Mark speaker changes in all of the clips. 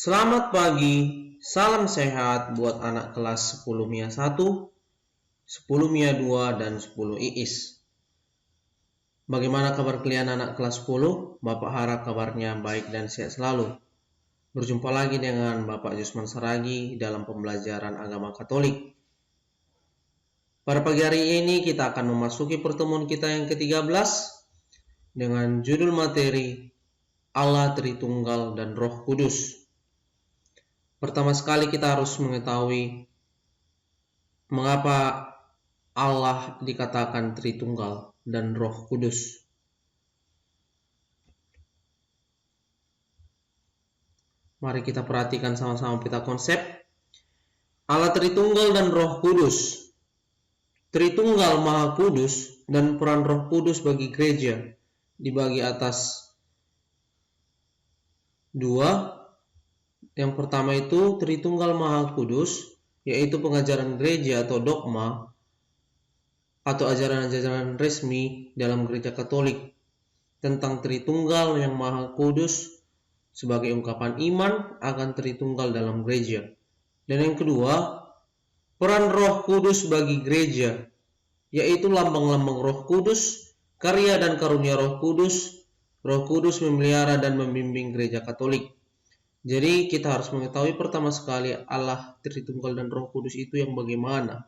Speaker 1: Selamat pagi, salam sehat buat anak kelas 10 MIA 1, 10 MIA 2, dan 10 IIS. Bagaimana kabar kalian anak kelas 10? Bapak harap kabarnya baik dan sehat selalu. Berjumpa lagi dengan Bapak Jusman Saragi dalam pembelajaran agama Katolik. Pada pagi hari ini kita akan memasuki pertemuan kita yang ke-13 dengan judul materi Allah Tritunggal dan Roh Kudus. Pertama sekali kita harus mengetahui mengapa Allah dikatakan Tritunggal dan Roh Kudus. Mari kita perhatikan sama-sama peta konsep. Allah Tritunggal dan Roh Kudus. Tritunggal Maha Kudus dan peran Roh Kudus bagi gereja dibagi atas dua. Yang pertama itu Tritunggal Maha Kudus, yaitu pengajaran gereja atau dogma atau ajaran-ajaran resmi dalam gereja Katolik tentang Tritunggal yang Maha Kudus sebagai ungkapan iman akan Tritunggal dalam gereja. Dan yang kedua, peran Roh Kudus bagi gereja, yaitu lambang-lambang Roh Kudus, karya dan karunia Roh Kudus. Roh Kudus memelihara dan membimbing gereja Katolik. Jadi kita harus mengetahui pertama sekali Allah Tritunggal dan Roh Kudus itu yang bagaimana.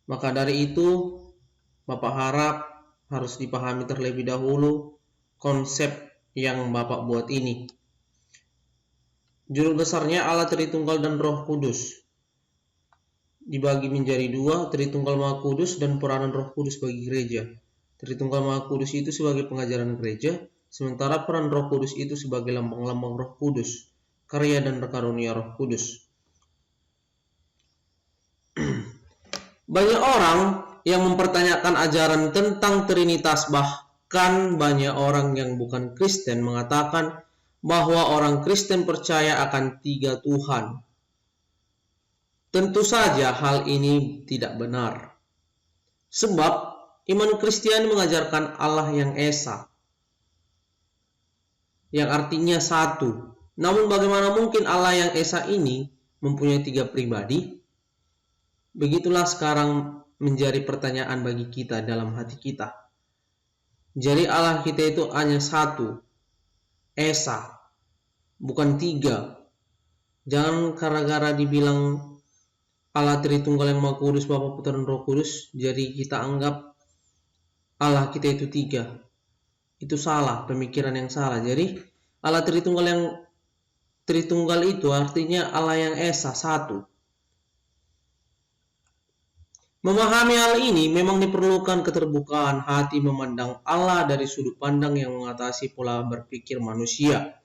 Speaker 1: Maka dari itu Bapak harap harus dipahami terlebih dahulu konsep yang Bapak buat ini. Judul besarnya Allah Tritunggal dan Roh Kudus. Dibagi menjadi dua, Tritunggal Maha Kudus dan peranan Roh Kudus bagi gereja. Tritunggal Maha Kudus itu sebagai pengajaran gereja, sementara peran Roh Kudus itu sebagai lambang-lambang Roh Kudus, karya dan karunia Roh Kudus. Banyak orang yang mempertanyakan ajaran tentang Trinitas, bahkan banyak orang yang bukan Kristen mengatakan bahwa orang Kristen percaya akan 3 Tuhan. Tentu saja hal ini tidak benar. Sebab iman Kristiani mengajarkan Allah yang Esa, yang artinya satu. Namun bagaimana mungkin Allah yang Esa ini mempunyai 3 pribadi? Begitulah sekarang menjadi pertanyaan bagi kita dalam hati kita. Jadi Allah kita itu hanya satu, Esa, bukan 3. Jangan gara-gara dibilang Allah Tritunggal yang Maha Kudus, Bapa, Putra, dan Roh Kudus, jadi kita anggap Allah kita itu 3. Itu salah, pemikiran yang salah. Jadi Allah Tritunggal yang Tritunggal itu artinya Allah yang Esa, satu. Memahami hal ini memang diperlukan keterbukaan hati memandang Allah dari sudut pandang yang mengatasi pola berpikir manusia.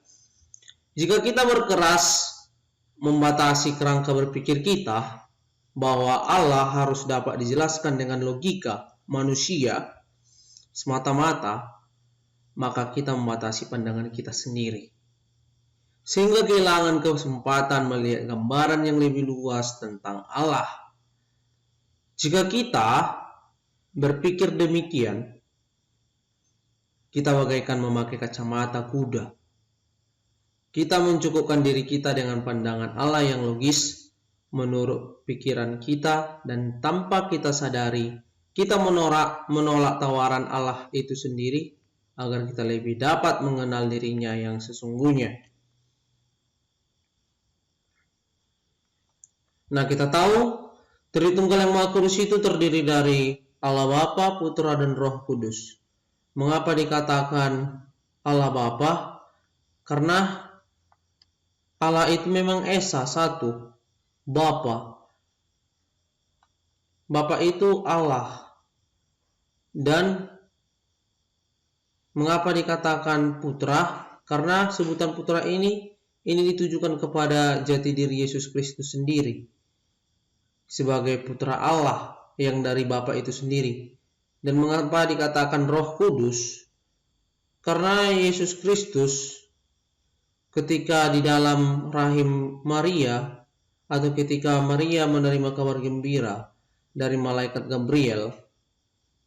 Speaker 1: Jika kita berkeras membatasi kerangka berpikir kita bahwa Allah harus dapat dijelaskan dengan logika manusia semata-mata, maka kita membatasi pandangan kita sendiri, sehingga kehilangan kesempatan melihat gambaran yang lebih luas tentang Allah. Jika kita berpikir demikian, kita bagaikan memakai kacamata kuda. Kita mencukupkan diri kita dengan pandangan Allah yang logis menurut pikiran kita, dan tanpa kita sadari, kita menolak tawaran Allah itu sendiri agar kita lebih dapat mengenal dirinya yang sesungguhnya. Nah, kita tahu Tritunggal yang Maha Kudus itu terdiri dari Allah Bapa, Putra, dan Roh Kudus. Mengapa dikatakan Allah Bapa? Karena Allah itu memang Esa, satu, Bapa. Bapa itu Allah. Dan mengapa dikatakan Putra? Karena sebutan Putra ini ditujukan kepada jati diri Yesus Kristus sendiri sebagai Putra Allah yang dari Bapa itu sendiri. Dan mengapa dikatakan Roh Kudus? Karena Yesus Kristus ketika di dalam rahim Maria, atau ketika Maria menerima kabar gembira dari malaikat Gabriel,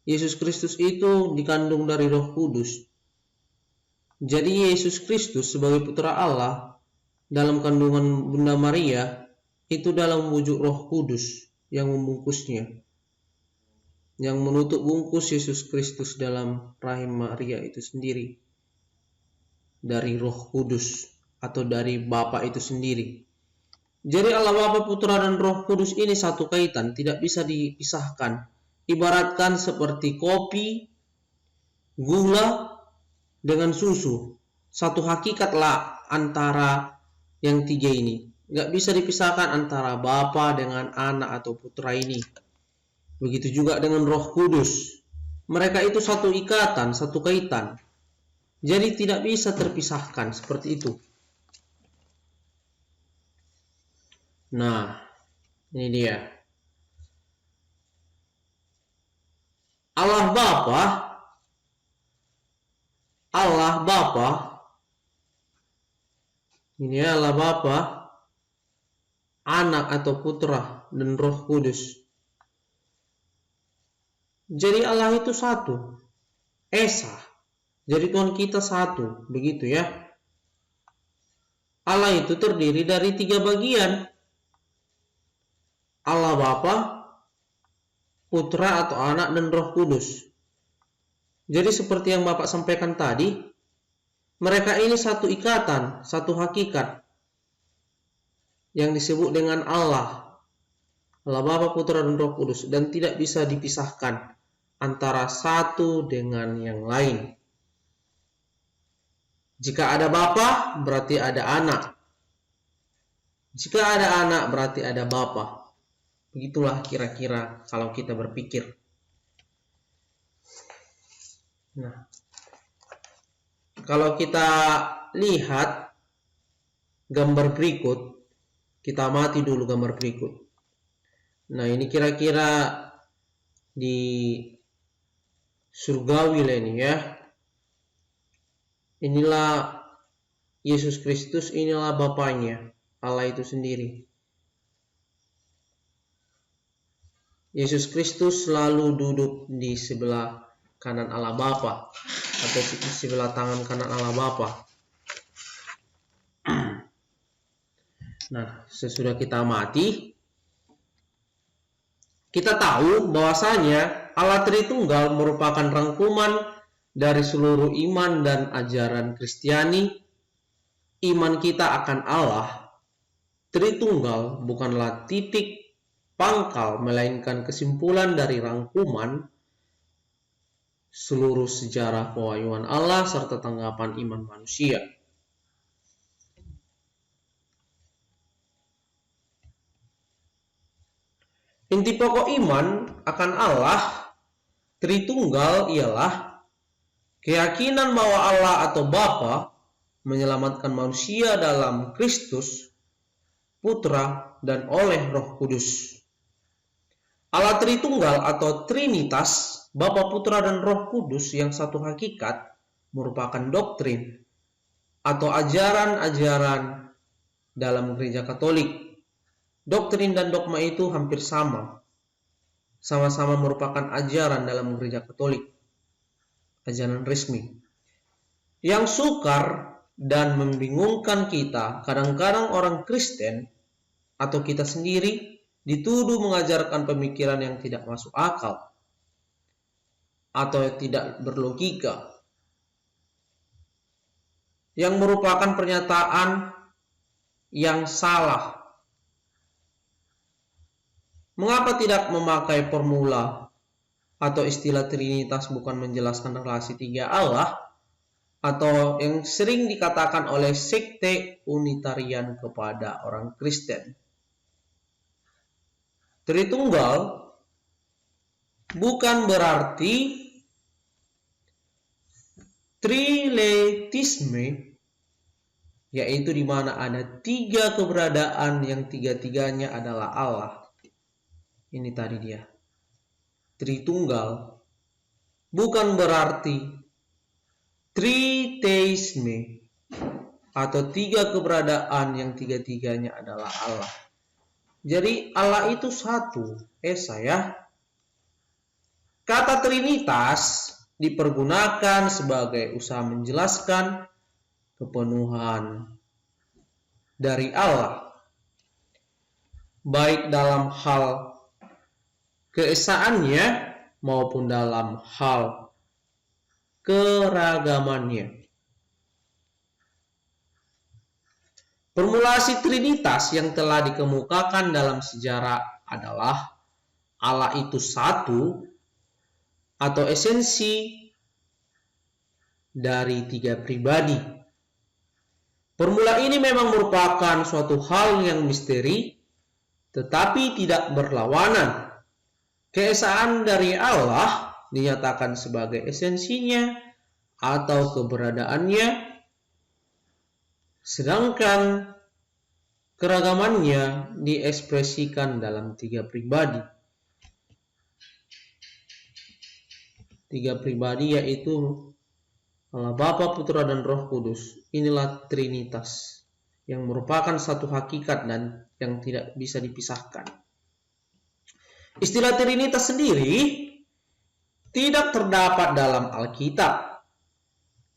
Speaker 1: Yesus Kristus itu dikandung dari Roh Kudus. Jadi Yesus Kristus sebagai putra Allah dalam kandungan Bunda Maria itu dalam wujud Roh Kudus yang membungkusnya, yang menutup bungkus Yesus Kristus dalam rahim Maria itu sendiri dari Roh Kudus atau dari Bapa itu sendiri. Jadi Allah Bapa, Putra dan Roh Kudus ini satu kaitan, tidak bisa dipisahkan. Ibaratkan seperti kopi, gula dengan susu, satu hakikatlah antara yang tiga ini. Nggak bisa dipisahkan antara Bapa dengan Anak atau Putra ini. Begitu juga dengan Roh Kudus. Mereka itu satu ikatan, satu kaitan. Jadi tidak bisa terpisahkan seperti itu. Nah, ini dia. Allah Bapa, ini Allah Bapa, Anak atau Putra dan Roh Kudus. Jadi Allah itu satu, Esa. Jadi Tuhan kita satu, begitu ya. Allah itu terdiri dari 3 bagian. Allah Bapa, Putra atau Anak dan Roh Kudus. Jadi seperti yang Bapak sampaikan tadi, mereka ini satu ikatan, satu hakikat yang disebut dengan Allah. Allah Bapa, Putra dan Roh Kudus, dan tidak bisa dipisahkan antara satu dengan yang lain. Jika ada Bapa, berarti ada Anak. Jika ada Anak, berarti ada Bapa. Begitulah kira-kira kalau kita berpikir. Nah, kalau kita lihat gambar berikut, kita amati dulu gambar berikut. Nah, ini kira-kira di surgawi lah ini ya. Inilah Yesus Kristus, inilah Bapaknya, Allah itu sendiri. Yesus Kristus selalu duduk di sebelah kanan Allah Bapa atau di sebelah tangan kanan Allah Bapa. Nah, sesudah kita amati, kita tahu bahwasanya Allah Tritunggal merupakan rangkuman dari seluruh iman dan ajaran Kristiani. Iman kita akan Allah Tritunggal bukanlah titik pangkal, melainkan kesimpulan dari rangkuman seluruh sejarah pewahyuan Allah serta tanggapan iman manusia. Inti pokok iman akan Allah Tritunggal ialah keyakinan bahwa Allah atau Bapa menyelamatkan manusia dalam Kristus, Putra, dan oleh Roh Kudus. Allah Tritunggal atau Trinitas, Bapa, Putra, dan Roh Kudus yang satu hakikat merupakan doktrin atau ajaran-ajaran dalam Gereja Katolik. Doktrin dan dogma itu hampir sama. Sama-sama merupakan ajaran dalam Gereja Katolik. Ajaran resmi. Yang sukar dan membingungkan kita, kadang-kadang orang Kristen atau kita sendiri dituduh mengajarkan pemikiran yang tidak masuk akal atau tidak berlogika, yang merupakan pernyataan yang salah. Mengapa tidak memakai formula atau istilah Trinitas bukan menjelaskan relasi 3 Allah, atau yang sering dikatakan oleh sekte Unitarian kepada orang Kristen? Tritunggal bukan berarti triletisme, yaitu di mana ada 3 keberadaan yang 3-tiganya adalah Allah. Ini tadi dia. Tritunggal bukan berarti triteisme atau 3 keberadaan yang 3-tiganya adalah Allah. Jadi Allah itu satu, Esa ya. Kata Trinitas dipergunakan sebagai usaha menjelaskan kepenuhan dari Allah, baik dalam hal keesaannya maupun dalam hal keragamannya. Formulasi Trinitas yang telah dikemukakan dalam sejarah adalah Allah itu satu atau esensi dari tiga pribadi. Formula ini memang merupakan suatu hal yang misteri, tetapi tidak berlawanan. Keesaan dari Allah dinyatakan sebagai esensinya atau keberadaannya, sedangkan keragamannya diekspresikan dalam tiga pribadi. Tiga pribadi yaitu Allah Bapa, Putra, dan Roh Kudus. Inilah Trinitas yang merupakan satu hakikat dan yang tidak bisa dipisahkan. Istilah Trinitas sendiri tidak terdapat dalam Alkitab.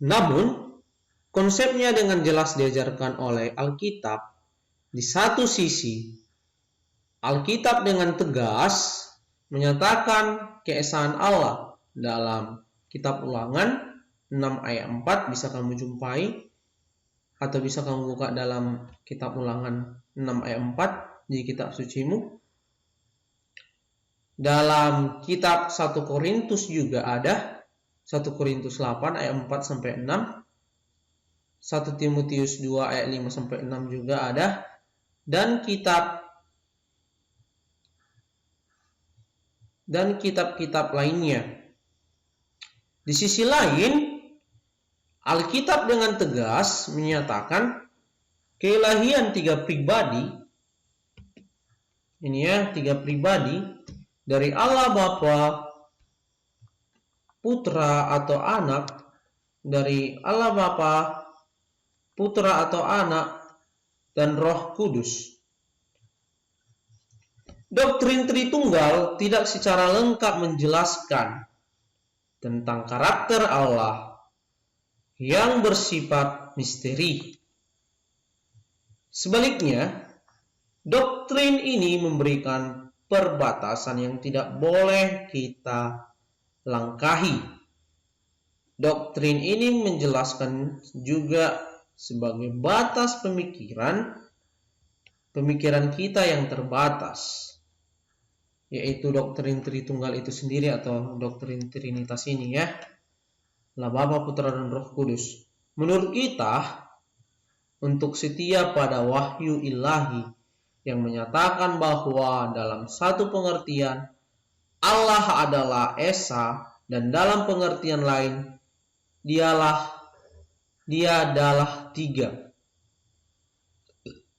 Speaker 1: Namun, konsepnya dengan jelas diajarkan oleh Alkitab. Di satu sisi, Alkitab dengan tegas menyatakan keesaan Allah dalam Kitab Ulangan 6 ayat 4 bisa kamu jumpai, atau bisa kamu buka dalam Kitab Ulangan 6 ayat 4 di kitab sucimu. Dalam kitab 1 Korintus juga ada, 1 Korintus 8 ayat 4 sampai 6, 1 Timotius 2 ayat 5 sampai 6 juga ada, dan kitab-kitab lainnya. Di sisi lain, Alkitab dengan tegas menyatakan keilahian tiga pribadi. Ini ya, tiga pribadi dari Allah Bapa, Putra atau Anak, dari Allah Bapa, Putra atau Anak, dan Roh Kudus. Doktrin Tritunggal tidak secara lengkap menjelaskan tentang karakter Allah yang bersifat misteri. Sebaliknya, doktrin ini memberikan perbatasan yang tidak boleh kita langkahi. Doktrin ini menjelaskan juga sebagai batas pemikiran kita yang terbatas, yaitu doktrin Tritunggal itu sendiri atau doktrin Trinitas ini ya, Allah Bapa, Putra, dan Roh Kudus. Menurut kita, untuk setia pada wahyu ilahi yang menyatakan bahwa dalam satu pengertian Allah adalah Esa, dan dalam pengertian lain Dia adalah tiga.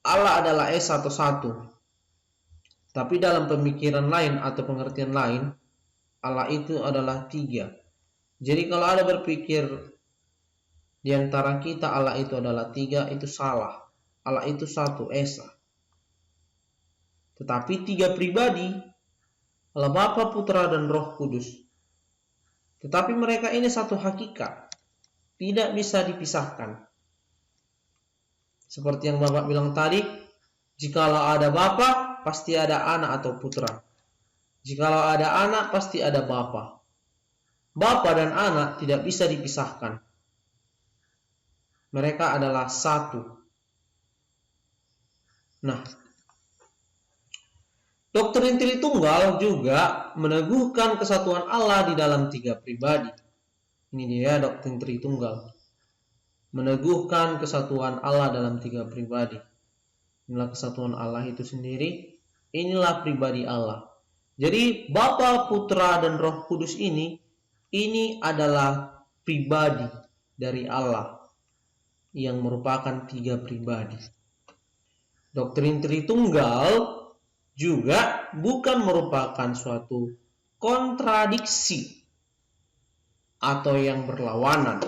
Speaker 1: Allah adalah Esa atau satu. Tapi dalam pemikiran lain atau pengertian lain, Allah itu adalah tiga. Jadi kalau ada berpikir di antara kita Allah itu adalah tiga, itu salah. Allah itu satu, Esa. Tetapi tiga pribadi, Allah Bapa, Putra, dan Roh Kudus. Tetapi mereka ini satu hakikat, tidak bisa dipisahkan. Seperti yang Bapak bilang tadi, jikalau ada Bapa, pasti ada anak atau putra. Jikalau ada anak, pasti ada Bapa. Bapa dan anak tidak bisa dipisahkan. Mereka adalah satu. Nah, doktrin Tritunggal juga meneguhkan kesatuan Allah di dalam tiga pribadi. Ini dia doktrin Tritunggal. Meneguhkan kesatuan Allah dalam tiga pribadi. Inilah kesatuan Allah itu sendiri. Inilah pribadi Allah. Jadi Bapa, Putra, dan Roh Kudus ini adalah pribadi dari Allah yang merupakan tiga pribadi. Doktrin Tritunggal juga bukan merupakan suatu kontradiksi atau yang berlawanan.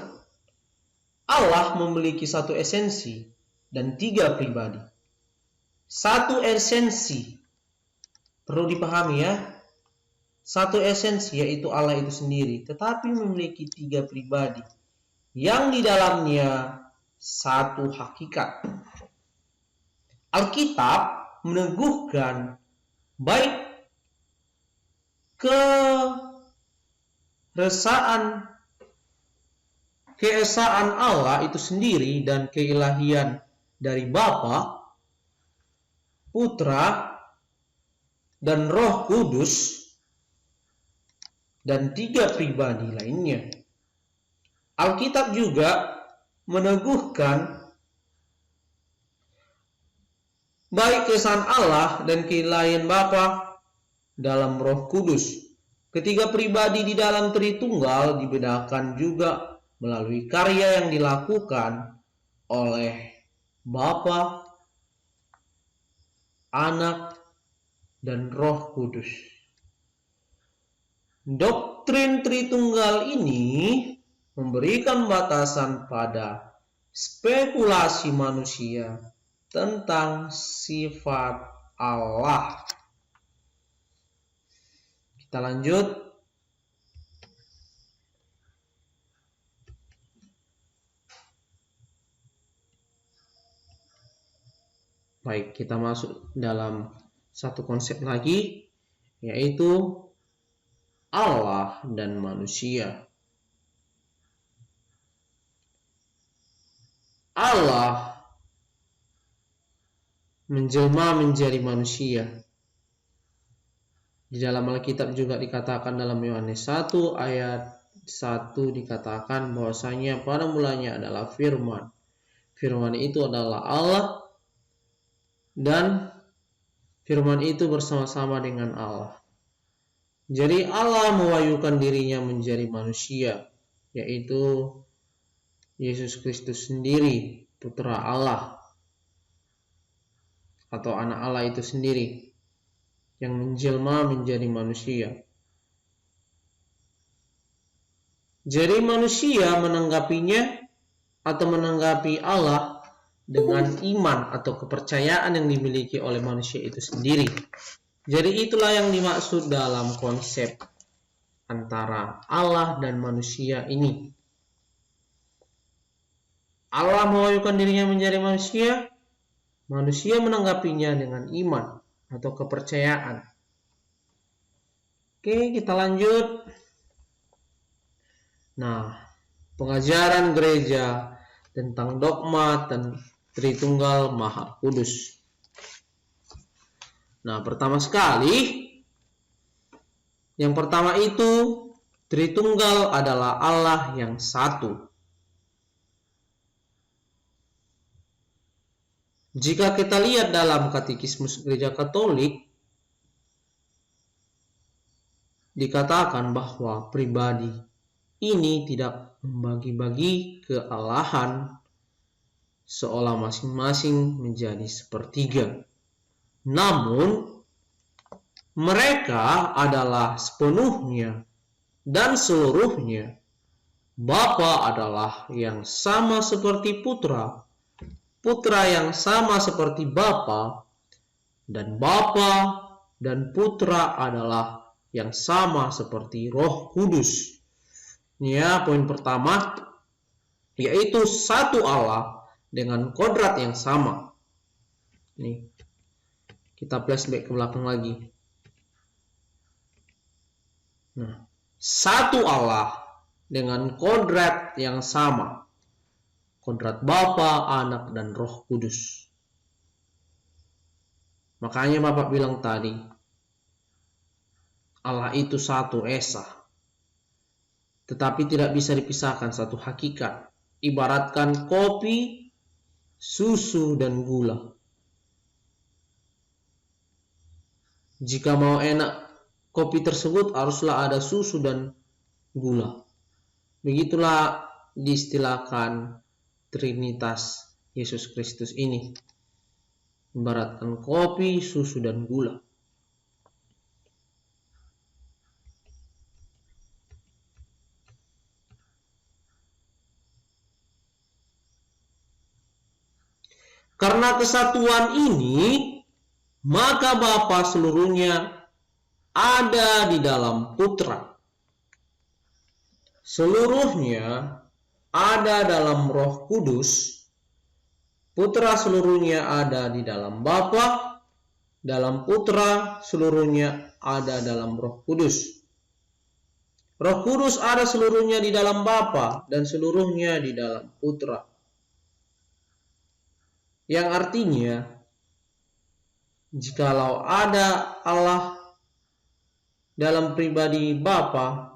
Speaker 1: Allah memiliki satu esensi dan tiga pribadi. Satu esensi, perlu dipahami ya, satu esensi, yaitu Allah itu sendiri, tetapi memiliki 3 pribadi yang di dalamnya satu hakikat. Alkitab meneguhkan baik keesaan Allah itu sendiri dan keilahian dari Bapa, Putra, dan Roh Kudus, dan 3 pribadi lainnya. Alkitab juga meneguhkan baik keesaan Allah dan keilahian Bapa dalam Roh Kudus. Ketiga pribadi di dalam Tritunggal dibedakan juga melalui karya yang dilakukan oleh Bapa, Anak, dan Roh Kudus. Doktrin Tritunggal ini memberikan batasan pada spekulasi manusia tentang sifat Allah. Kita lanjut. Baik, kita masuk dalam satu konsep lagi, yaitu Allah dan manusia. Allah menjelma menjadi manusia. Di dalam Alkitab juga dikatakan dalam Yohanes 1 ayat 1 dikatakan bahwasanya pada mulanya adalah firman. Firman itu adalah Allah dan firman itu bersama-sama dengan Allah. Jadi Allah mewahyukan dirinya menjadi manusia, yaitu Yesus Kristus sendiri, Putra Allah atau anak Allah itu sendiri yang menjelma menjadi manusia. Jadi manusia menanggapinya atau menanggapi Allah dengan iman atau kepercayaan yang dimiliki oleh manusia itu sendiri. Jadi itulah yang dimaksud dalam konsep antara Allah dan manusia ini. Allah mewahyukan dirinya menjadi manusia, manusia menanggapinya dengan iman atau kepercayaan. Oke, kita lanjut. Nah, pengajaran gereja tentang dogma dan Tritunggal Maha Kudus. Nah, pertama sekali, yang pertama itu Tritunggal adalah Allah yang satu. Jika kita lihat dalam Katekismus Gereja Katolik, dikatakan bahwa pribadi ini tidak membagi-bagi kealahan seolah masing-masing menjadi sepertiga. Namun, mereka adalah sepenuhnya dan seluruhnya. Bapa adalah yang sama seperti Putra, Putra yang sama seperti Bapa, dan Bapa dan Putra adalah yang sama seperti Roh Kudus. Ya, poin pertama yaitu satu Allah dengan kodrat yang sama. Nih, kita flashback ke belakang lagi. Nah, satu Allah dengan kodrat yang sama. Kodrat Bapa, Anak, dan Roh Kudus. Makanya Bapak bilang tadi, Allah itu satu esa. Tetapi tidak bisa dipisahkan satu hakikat. Ibaratkan kopi, susu, dan gula. Jika mau enak kopi tersebut, haruslah ada susu dan gula. Begitulah diistilahkan Trinitas Yesus Kristus ini. Ibaratkan kopi, susu, dan gula. Karena kesatuan ini, maka Bapa seluruhnya ada di dalam Putra. Seluruhnya ada dalam Roh Kudus. Putra seluruhnya ada di dalam Bapa, dalam Putra seluruhnya ada dalam Roh Kudus. Roh Kudus ada seluruhnya di dalam Bapa dan seluruhnya di dalam Putra. Yang artinya, jikalau ada Allah dalam pribadi Bapa,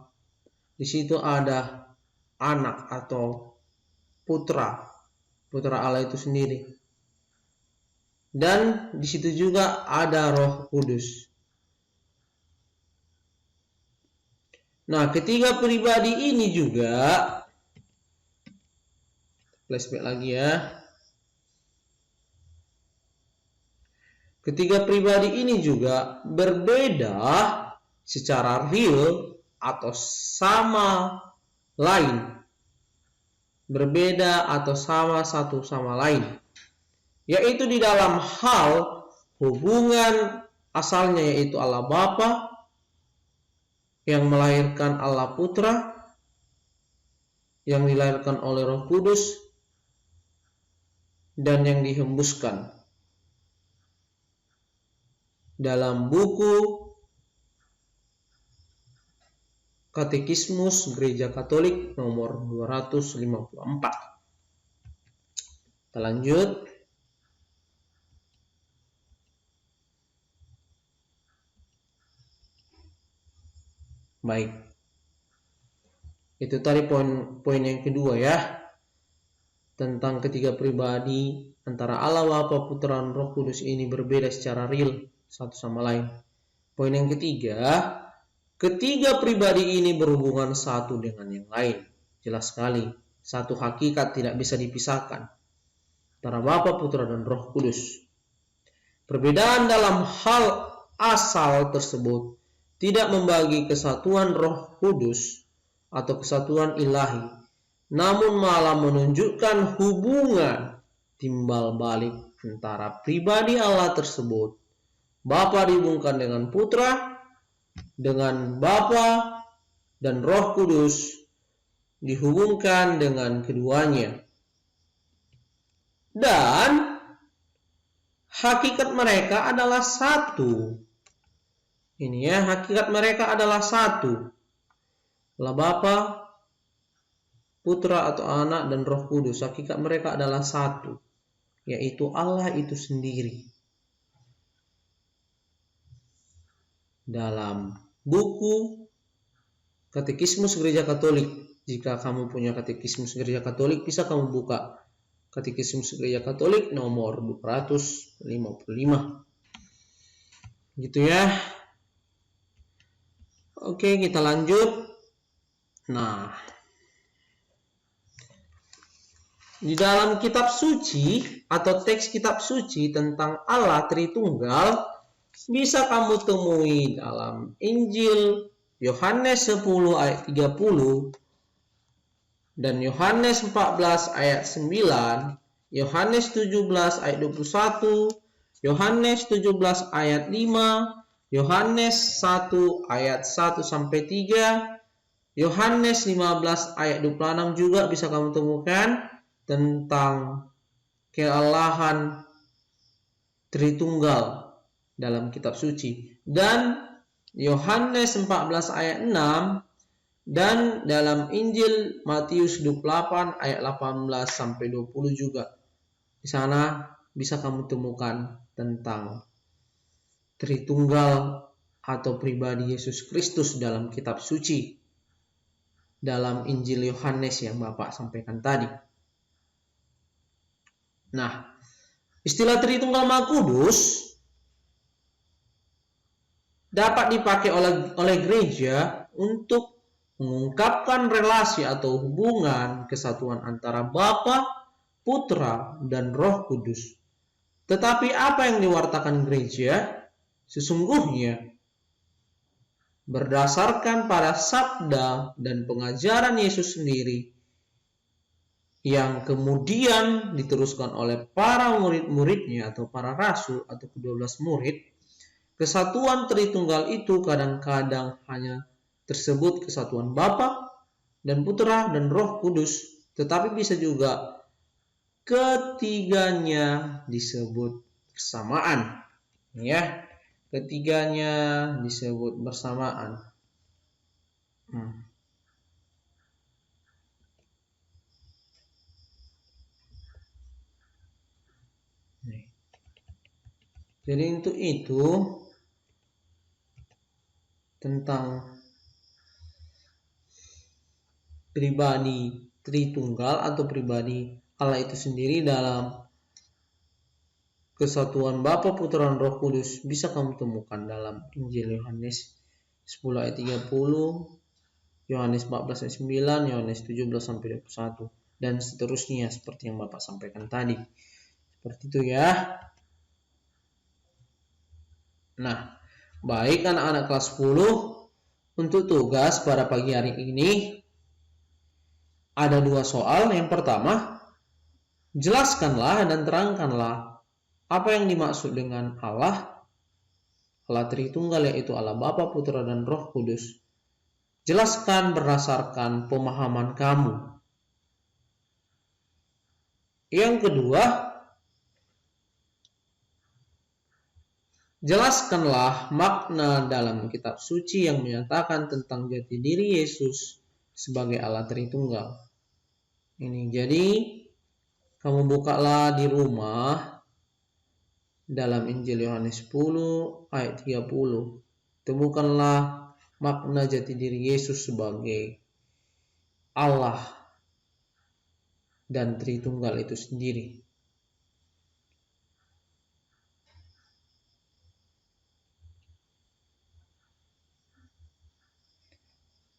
Speaker 1: di situ ada anak atau putra Allah itu sendiri. Dan di situ juga ada Roh Kudus. Nah, ketiga pribadi ini juga, flashback lagi ya. Ketiga pribadi ini juga berbeda secara real atau sama lain. Berbeda atau sama satu sama lain. Yaitu di dalam hal hubungan asalnya, yaitu Allah Bapa yang melahirkan Allah Putra yang dilahirkan oleh Roh Kudus dan yang dihembuskan. Dalam buku Katekismus Gereja Katolik nomor 254. Kita lanjut. Baik. Itu tadi poin yang kedua ya. Tentang ketiga pribadi antara Allah Bapa, Putra, dan Roh Kudus ini berbeda secara real satu sama lain. Poin yang ketiga, ketiga pribadi ini berhubungan satu dengan yang lain. Jelas sekali, satu hakikat tidak bisa dipisahkan antara Bapa, Putra, dan Roh Kudus. Perbedaan dalam hal asal tersebut tidak membagi kesatuan Roh Kudus atau kesatuan ilahi, namun malah menunjukkan hubungan timbal balik antara pribadi Allah tersebut. Bapa dihubungkan dengan Putra, dengan Bapa, dan Roh Kudus dihubungkan dengan keduanya. Dan hakikat mereka adalah satu. Ini ya, hakikat mereka adalah satu. Allah Bapa, Putra atau Anak, dan Roh Kudus. Hakikat mereka adalah satu, yaitu Allah itu sendiri. Dalam buku Katekismus Gereja Katolik, jika kamu punya Katekismus Gereja Katolik, bisa kamu buka Katekismus Gereja Katolik nomor 255. Gitu ya. Oke, kita lanjut. Nah, di dalam kitab suci atau teks kitab suci tentang Allah Tritunggal bisa kamu temui dalam Injil Yohanes 10 ayat 30 dan Yohanes 14 ayat 9, Yohanes 17 ayat 21, Yohanes 17 ayat 5, Yohanes 1 ayat 1 sampai 3, Yohanes 15 ayat 26 juga bisa kamu temukan tentang kealahan Tritunggal dalam kitab suci. Dan Yohanes 14 ayat 6 dan dalam Injil Matius 28 ayat 18 sampai 20 juga. Di sana bisa kamu temukan tentang Tritunggal atau pribadi Yesus Kristus dalam kitab suci, dalam Injil Yohanes yang Bapak sampaikan tadi. Nah, istilah Tritunggal Maha Kudus dapat dipakai oleh gereja untuk mengungkapkan relasi atau hubungan kesatuan antara Bapa, Putra, dan Roh Kudus. Tetapi apa yang diwartakan gereja sesungguhnya berdasarkan pada sabda dan pengajaran Yesus sendiri yang kemudian diteruskan oleh para murid-muridnya atau para rasul atau ke-12 murid, Kesatuan Tritunggal itu kadang-kadang hanya tersebut kesatuan Bapa dan Putra dan Roh Kudus, tetapi bisa juga ketiganya disebut bersamaan. Ya, ketiganya disebut bersamaan. Jadi untuk itu tentang pribadi Tritunggal atau pribadi Allah itu sendiri dalam kesatuan Bapa, Putra, dan Roh Kudus bisa kamu temukan dalam Injil Yohanes 10 ayat 30, Yohanes 14 ayat 9, Yohanes 17 sampai 21 dan seterusnya seperti yang Bapak sampaikan tadi. Seperti itu ya. Nah, baik anak-anak kelas 10, untuk tugas pada pagi hari ini ada 2 soal. Yang pertama, jelaskanlah dan terangkanlah apa yang dimaksud dengan Allah Tritunggal, yaitu Allah Bapa, Putra, dan Roh Kudus. Jelaskan berdasarkan pemahaman kamu. Yang kedua, jelaskanlah makna dalam kitab suci yang menyatakan tentang jati diri Yesus sebagai Allah Tritunggal. Ini jadi kamu bukalah di rumah dalam Injil Yohanes 10 ayat 30. Temukanlah makna jati diri Yesus sebagai Allah dan Tritunggal itu sendiri.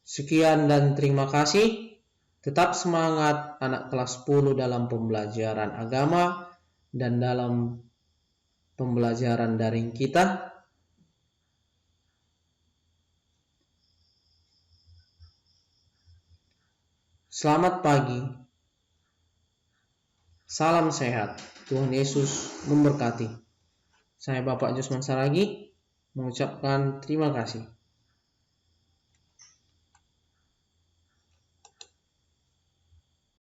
Speaker 1: Sekian dan terima kasih. Tetap semangat anak kelas 10 dalam pembelajaran agama dan dalam pembelajaran daring kita. Selamat pagi. Salam sehat. Tuhan Yesus memberkati. Saya Bapak Jusman Saragi mengucapkan terima kasih.